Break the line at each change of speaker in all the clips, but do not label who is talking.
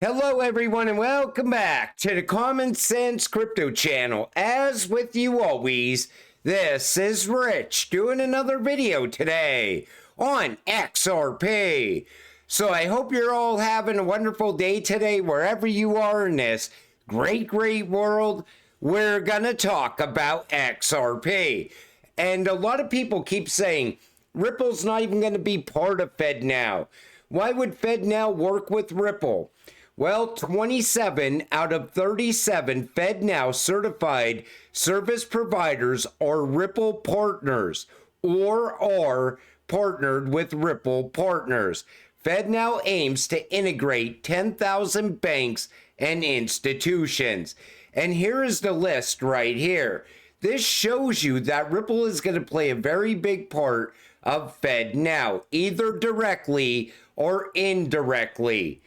Hello everyone and welcome back to the Common Sense Crypto channel. As with you always, this is Rich doing another video today on XRP. So I hope you're all having a wonderful day today wherever you are in this great world. We're gonna talk about XRP. And a lot of people keep saying Ripple's not even gonna be part of FedNow. Why would FedNow work with Ripple? Well, 27 out of 37 FedNow certified service providers are Ripple partners or are partnered with Ripple partners. FedNow aims to integrate 10,000 banks and institutions. And here is the list right here. This shows you that Ripple is going to play a very big part of FedNow, either directly or indirectly.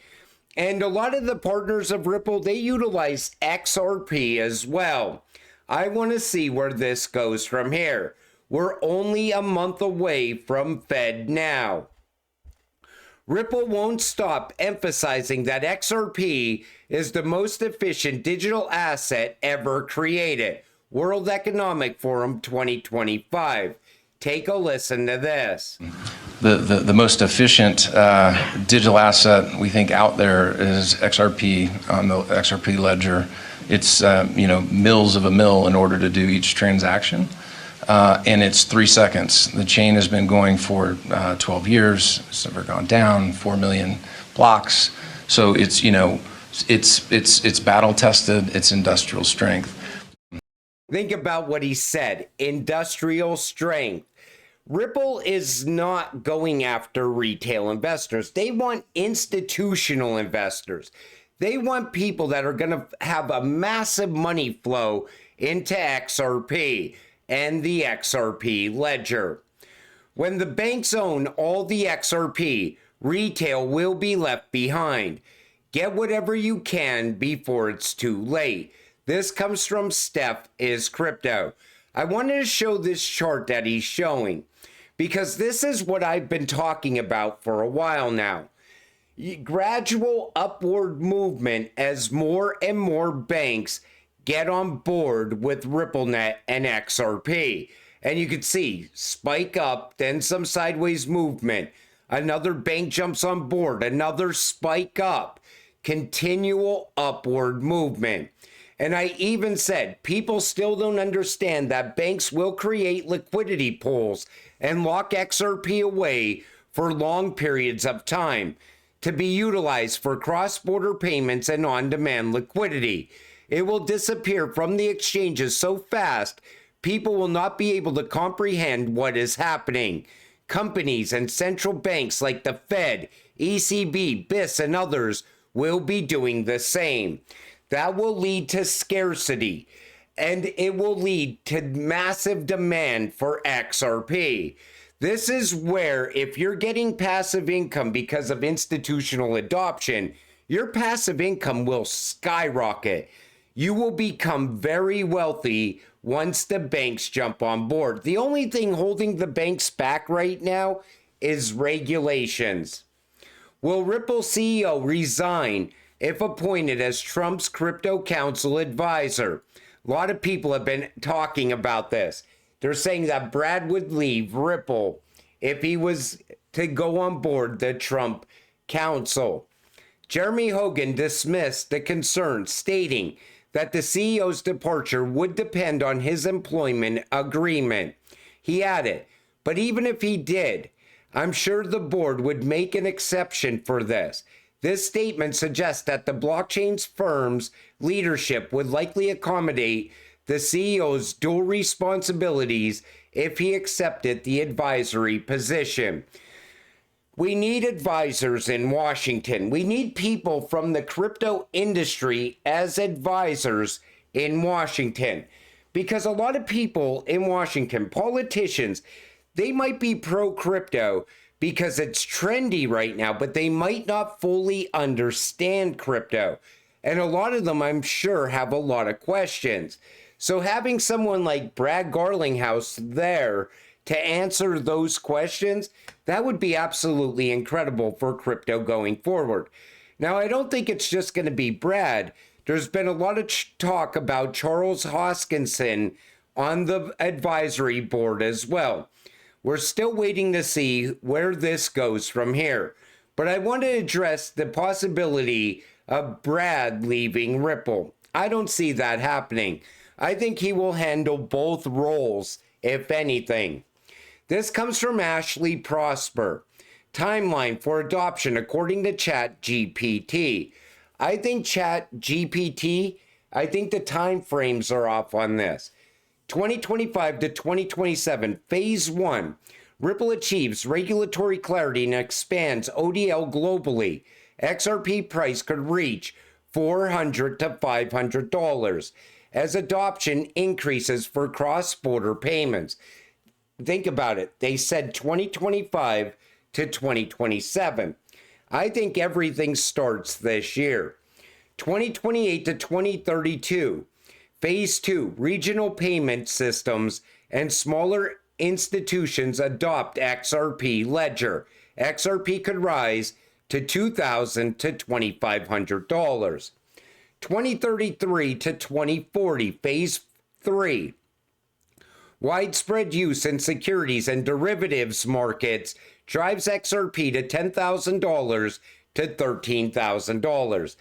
And a lot of the partners of Ripple, they utilize XRP as well. I want to see where this goes from here. We're only a month away from FedNow. Ripple won't stop emphasizing that XRP is the most efficient digital asset ever created. World Economic Forum 2025. Take a listen to this.
The most efficient digital asset we think out there is XRP on the XRP ledger. It's mills of a mill in order to do each transaction, and it's 3 seconds. The chain has been going for 12 years. It's never gone down. 4 million blocks. So it's it's battle tested. It's industrial strength.
Think about what he said. Industrial strength. Ripple is not going after retail investors. They want institutional investors. They want people that are going to have a massive money flow into XRP and the XRP ledger. When the banks own all the XRP, retail will be left behind. Get whatever you can before it's too late. This comes from Steph is Crypto. I wanted to show this chart that he's showing, because this is what I've been talking about for a while now. Gradual upward movement as more and more banks get on board with RippleNet and XRP. And you can see spike up, then some sideways movement. Another bank jumps on board, another spike up, continual upward movement. And I even said, people still don't understand that banks will create liquidity pools and lock XRP away for long periods of time to be utilized for cross-border payments and on-demand liquidity. It will disappear from the exchanges so fast, people will not be able to comprehend what is happening. Companies and central banks like the Fed, ECB, BIS, and others will be doing the same. That will lead to scarcity, and it will lead to massive demand for XRP. This is where, if you're getting passive income because of institutional adoption, your passive income will skyrocket. You will become very wealthy once the banks jump on board. The only thing holding the banks back right now is regulations. Will Ripple CEO resign if appointed as Trump's crypto council advisor? A lot of people have been talking about this. They're saying that Brad would leave Ripple if he was to go on board the Trump council. Jeremy Hogan dismissed the concern, stating that the CEO's departure would depend on his employment agreement. He added, but even if he did, I'm sure the board would make an exception for this. This statement suggests that the blockchain firm's leadership would likely accommodate the CEO's dual responsibilities if he accepted the advisory position. We need advisors in Washington. We need people from the crypto industry as advisors in Washington, because a lot of people in Washington, politicians, they might be pro-crypto because it's trendy right now, but they might not fully understand crypto. And a lot of them, I'm sure, have a lot of questions. So having someone like Brad Garlinghouse there to answer those questions, that would be absolutely incredible for crypto going forward. Now, I don't think it's just going to be Brad. There's been a lot of talk about Charles Hoskinson on the advisory board as well. We're still waiting to see where this goes from here. But I want to address the possibility of Brad leaving Ripple. I don't see that happening. I think he will handle both roles, if anything. This comes from Ashley Prosper. Timeline for adoption according to ChatGPT. I think I think the time frames are off on this. 2025 to 2027, Phase 1. Ripple achieves regulatory clarity and expands ODL globally. XRP price could reach $400 to $500 as adoption increases for cross-border payments. Think about it. They said 2025 to 2027. I think everything starts this year. 2028 to 2032. Phase 2, regional payment systems and smaller institutions adopt XRP ledger. XRP could rise to $2,000 to $2,500. 2033 to 2040, Phase 3. Widespread use in securities and derivatives markets drives XRP to $10,000 to $13,000.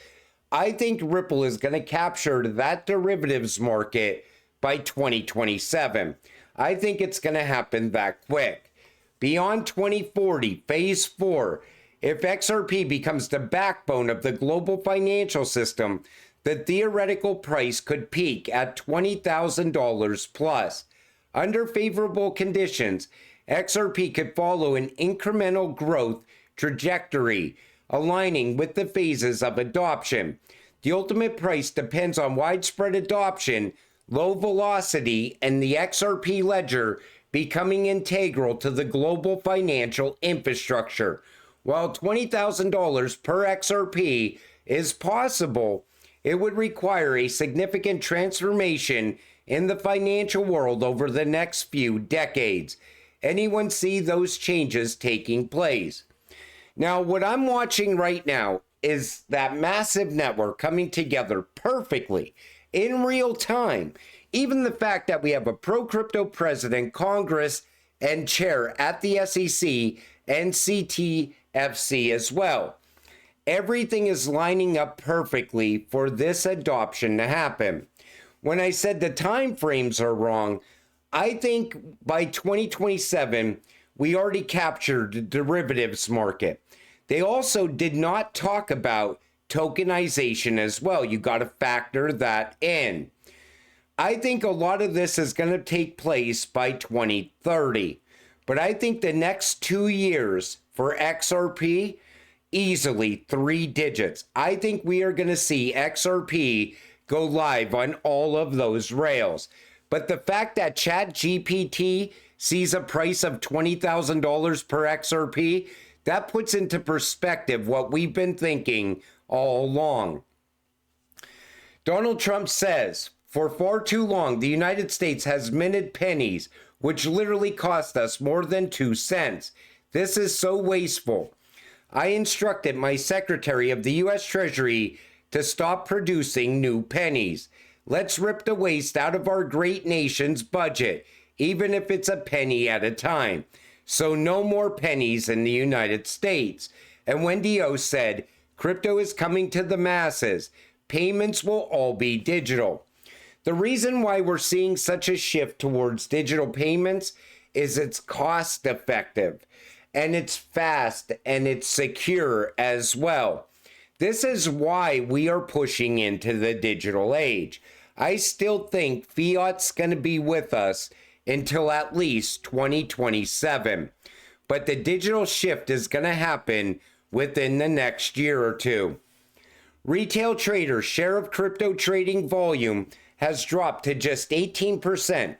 I think Ripple is going to capture that derivatives market by 2027. I think it's going to happen that quick. Beyond 2040, Phase 4, if XRP becomes the backbone of the global financial system, the theoretical price could peak at $20,000 plus. Under favorable conditions, XRP could follow an incremental growth trajectory, aligning with the phases of adoption. The ultimate price depends on widespread adoption, low velocity, and the XRP ledger becoming integral to the global financial infrastructure. While $20,000 per XRP is possible, it would require a significant transformation in the financial world over the next few decades. Anyone see those changes taking place? Now, what I'm watching right now is that massive network coming together perfectly in real time. Even the fact that we have a pro-crypto president, Congress, and chair at the SEC and CTFC as well. Everything is lining up perfectly for this adoption to happen. When I said the time frames are wrong, I think by 2027, we already captured the derivatives market. They also did not talk about tokenization as well. You got to factor that in. I think a lot of this is going to take place by 2030. But I think the next 2 years for XRP, easily 3 digits. I think we are going to see XRP go live on all of those rails. But the fact that ChatGPT sees a price of $20,000 per XRP, that puts into perspective what we've been thinking all along. Donald Trump says, for far too long, the United States has minted pennies, which literally cost us more than 2 cents. This is so wasteful. I instructed my Secretary of the U.S. Treasury to stop producing new pennies. Let's rip the waste out of our great nation's budget, even if it's a penny at a time. So no more pennies in the United States. And Wendy O said, crypto is coming to the masses. Payments will all be digital. The reason why we're seeing such a shift towards digital payments is it's cost effective and it's fast and it's secure as well. This is why we are pushing into the digital age. I still think fiat's going to be with us until at least 2027. But the digital shift is going to happen within the next year or two. Retail traders' share of crypto trading volume has dropped to just 18%,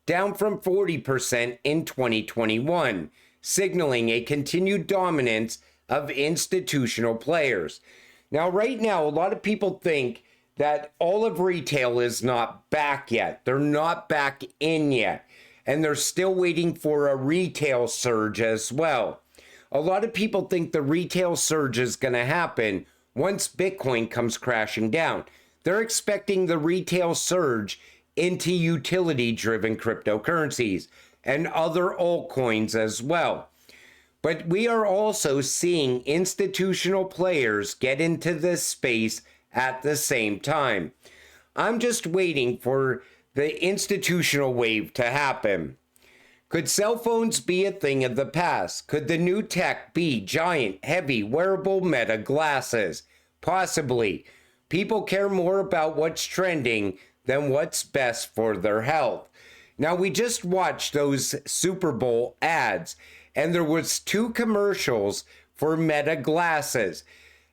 down from 40% in 2021, signaling a continued dominance of institutional players. Now, right now, a lot of people think that all of retail is not back yet. They're not back in yet. And they're still waiting for a retail surge as well. A lot of people think the retail surge is going to happen once Bitcoin comes crashing down. They're expecting the retail surge into utility-driven cryptocurrencies and other altcoins as well. But we are also seeing institutional players get into this space at the same time. I'm just waiting for the institutional wave to happen. Could cell phones be a thing of the past? Could the new tech be giant, heavy, wearable meta glasses? Possibly. People care more about what's trending than what's best for their health. Now, we just watched those Super Bowl ads, and there was 2 commercials for meta glasses.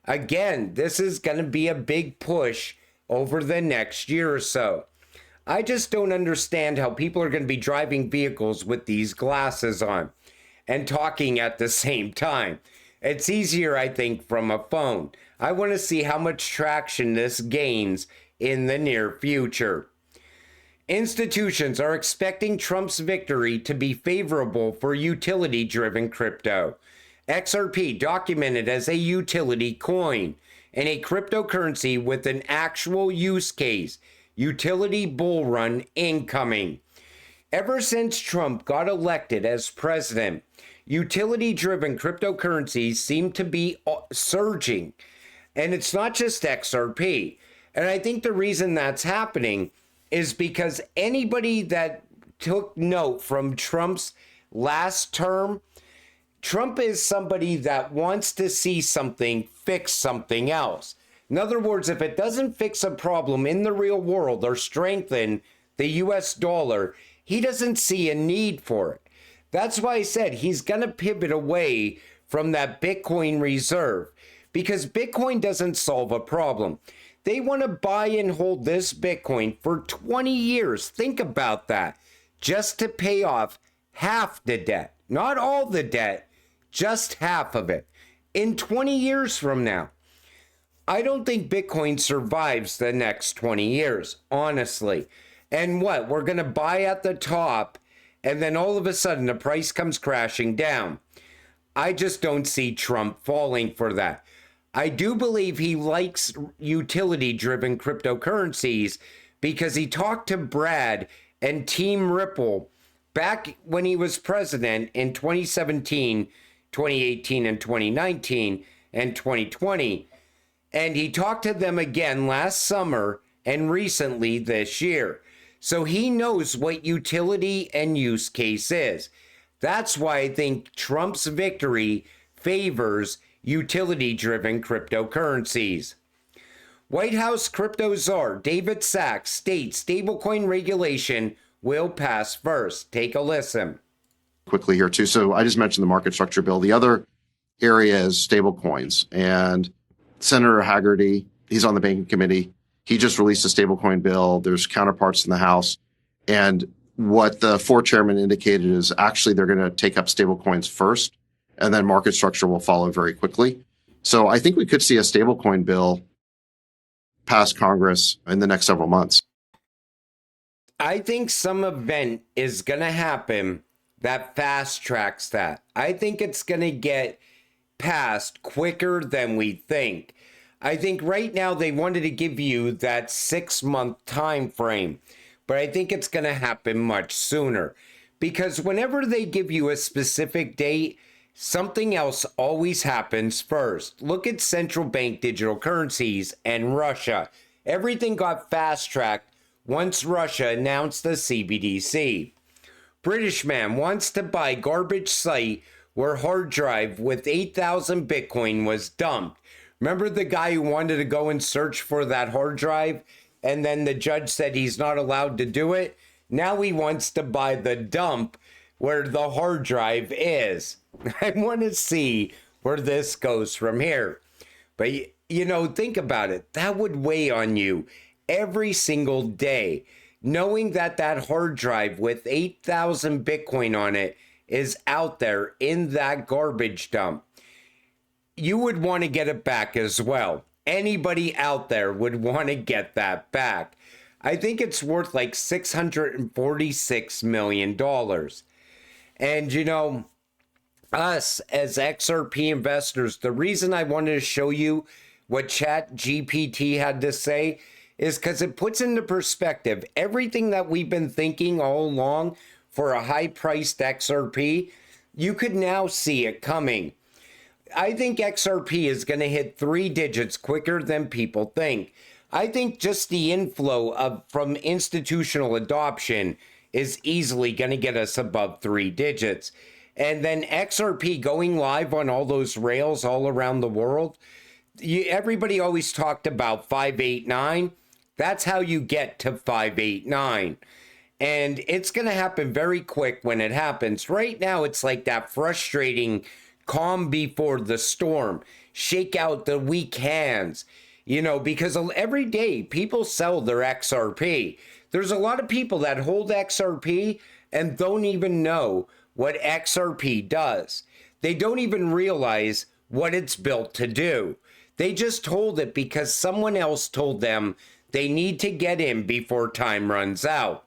Again, this is going to be a big push over the next year or so. I just don't understand how people are going to be driving vehicles with these glasses on and talking at the same time. It's easier, I think, from a phone. I want to see how much traction this gains in the near future. Institutions are expecting Trump's victory to be favorable for utility-driven crypto. XRP documented as a utility coin and a cryptocurrency with an actual use case. Utility bull run incoming. Ever since Trump got elected as president, utility-driven cryptocurrencies seem to be surging. And it's not just XRP. And I think the reason that's happening is because anybody that took note from Trump's last term, Trump is somebody that wants to see something fix something else. In other words, if it doesn't fix a problem in the real world or strengthen the US dollar, he doesn't see a need for it. That's why I said he's going to pivot away from that Bitcoin reserve, because Bitcoin doesn't solve a problem. They want to buy and hold this Bitcoin for 20 years. Think about that. Just to pay off half the debt. Not all the debt, just half of it. In 20 years from now. I don't think Bitcoin survives the next 20 years, honestly. And what? We're going to buy at the top, and then all of a sudden the price comes crashing down. I just don't see Trump falling for that. I do believe he likes utility-driven cryptocurrencies because he talked to Brad and Team Ripple back when he was president in 2017, 2018, and 2019, and 2020. And he talked to them again last summer and recently this year. So he knows what utility and use case is. That's why I think Trump's victory favors utility-driven cryptocurrencies. White House crypto czar David Sachs states stablecoin regulation will pass first. Take a listen.
Quickly here too. So I just mentioned the market structure bill. The other area is stablecoins, and Senator Haggerty, he's on the banking committee. He just released a stablecoin bill. There's counterparts in the House. And what the 4 chairmen indicated is actually they're going to take up stablecoins first, and then market structure will follow very quickly. So I think we could see a stablecoin bill pass Congress in the next several months.
I think some event is going to happen that fast tracks that. I think it's going to get passed quicker than we think. I think right now they wanted to give you that 6-month time frame, but I think it's going to happen much sooner, because whenever they give you a specific date, something else always happens first. Look at central bank digital currencies and Russia. Everything got fast-tracked once Russia announced the CBDC. British man wants to buy garbage site where hard drive with 8,000 Bitcoin was dumped. Remember the guy who wanted to go and search for that hard drive, and then the judge said he's not allowed to do it? Now he wants to buy the dump where the hard drive is. I want to see where this goes from here. But, you know, think about it. That would weigh on you every single day, knowing that that hard drive with 8,000 Bitcoin on it is out there in that garbage dump. You would want to get it back as well. Anybody out there would want to get that back. I think it's worth like $646 million. And, you know, us as XRP investors, the reason I wanted to show you what Chat GPT had to say is because it puts into perspective everything that we've been thinking all along for a high-priced XRP. You could now see it coming. I think XRP is going to hit 3 digits quicker than people think. I think just the inflow from institutional adoption is easily going to get us above 3 digits. And then XRP going live on all those rails all around the world, everybody always talked about 589. That's how you get to 589. And it's going to happen very quick when it happens. Right now, it's like that frustrating calm before the storm. Shake out the weak hands. Because every day people sell their XRP. There's a lot of people that hold XRP and don't even know what XRP does. They don't even realize what it's built to do. They just hold it because someone else told them they need to get in before time runs out.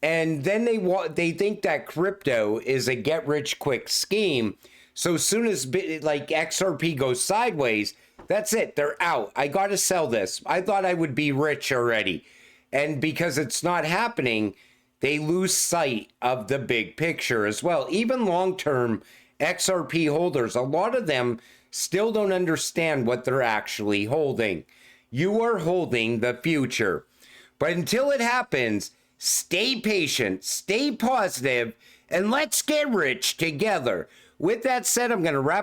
And then they think that crypto is a get-rich-quick scheme. So as soon as XRP goes sideways, that's it. They're out. I got to sell this. I thought I would be rich already. And because it's not happening, they lose sight of the big picture as well. Even long-term XRP holders, a lot of them still don't understand what they're actually holding. You are holding the future. But until it happens, stay patient, stay positive, and let's get rich together. With that said, I'm going to wrap